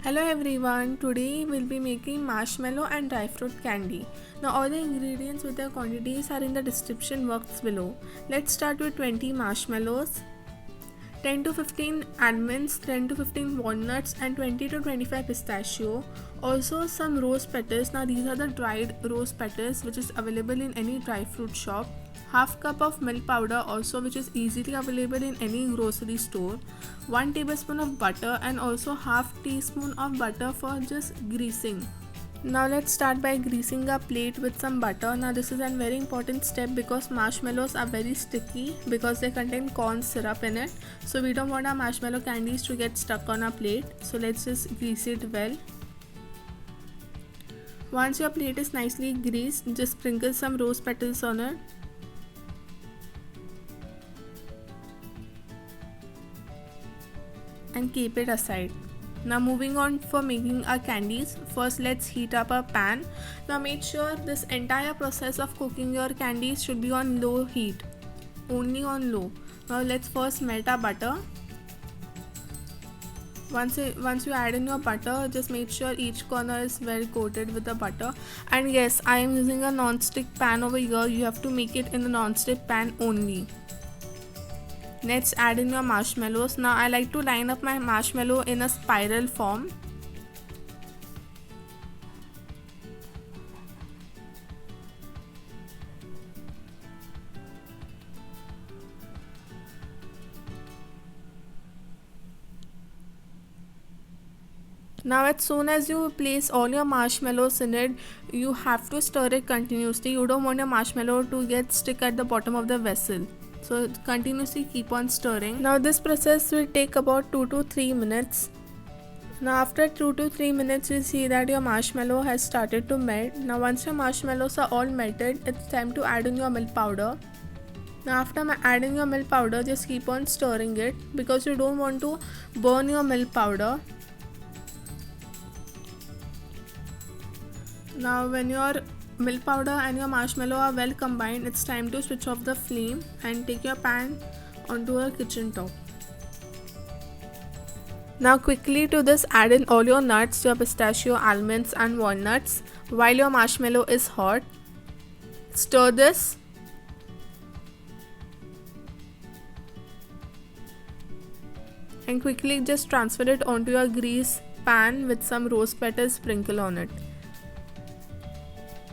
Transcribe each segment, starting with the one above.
Hello everyone, today we'll be making marshmallow and dry fruit candy. Now all the ingredients with their quantities are in the description box below. Let's start with 20 marshmallows, 10 to 15 almonds, 10 to 15 walnuts and 20 to 25 pistachio. Also some rose petals. Now these are the dried rose petals which is available in any dry fruit shop. Half cup of milk powder also, which is easily available in any grocery store. 1 tablespoon of butter and also half teaspoon of butter for just greasing. Now let's start by greasing a plate with some butter. Now this is a very important step because marshmallows are very sticky because they contain corn syrup in it. So we don't want our marshmallow candies to get stuck on our plate. So let's just grease it well. Once your plate is nicely greased, just sprinkle some rose petals on it. And keep it aside. Now moving on for making our candies. First let's heat up a pan. Now make sure this entire process of cooking your candies should be on low heat. Only on low. Now let's first melt our butter. Once you add in your butter, just make sure each corner is well coated with the butter. And yes, I am using a non-stick pan over here. You have to make it in the non-stick pan only. Next add in your marshmallows. Now I like to line up my marshmallow in a spiral form. Now as soon as you place all your marshmallows in it, you have to stir it continuously. You don't want your marshmallow to get stuck at the bottom of the vessel. So continuously keep on stirring. Now this process will take about 2 to 3 minutes. Now after 2 to 3 minutes you see that your marshmallow has started to melt. Now once your marshmallows are all melted, it's time to add in your milk powder. Now after adding your milk powder, just keep on stirring it because you don't want to burn your milk powder. Now when your milk powder and your marshmallow are well combined, it's time to switch off the flame and take your pan onto a kitchen top. Now quickly to this add in all your nuts, your pistachio, almonds and walnuts while your marshmallow is hot. Stir this. And quickly just transfer it onto your grease pan with some rose petals sprinkle on it.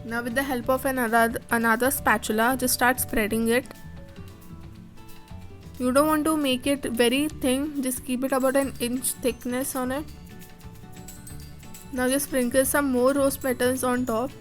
Now with the help of another spatula, just start spreading it. You don't want to make it very thin, just keep it about an inch thickness on it. Now just sprinkle some more rose petals on top.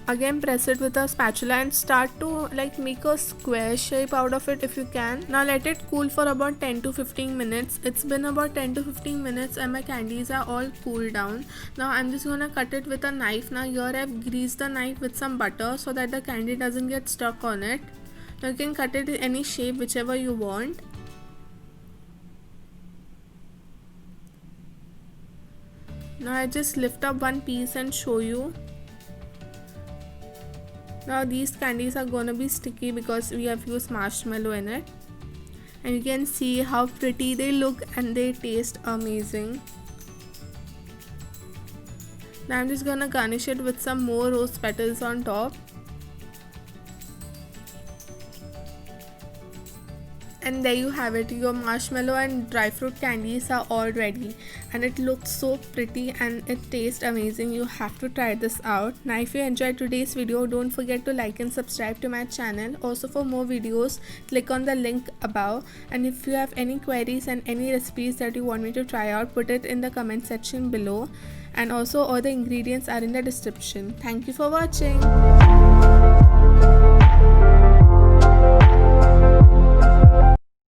Again press it with a spatula and start to make a square shape out of it if you can. Now let it cool for about 10 to 15 minutes. It's been about 10 to 15 minutes and my candies are all cooled down. Now I'm just gonna cut it with a knife. Now here I've greased the knife with some butter so that the candy doesn't get stuck on it. Now you can cut it in any shape whichever you want. Now I just lift up one piece and show you. Now these candies are gonna be sticky because we have used marshmallow in it. And you can see how pretty they look and they taste amazing. Now I'm just gonna garnish it with some more rose petals on top. And there you have it, your marshmallow and dry fruit candies are all ready and it looks so pretty and it tastes amazing. You have to try this out. Now if you enjoyed today's video, don't forget to like and subscribe to my channel. Also for more videos, click on the link above, and if you have any queries and any recipes that you want me to try out, put it in the comment section below, and also all the ingredients are in the description. Thank you for watching.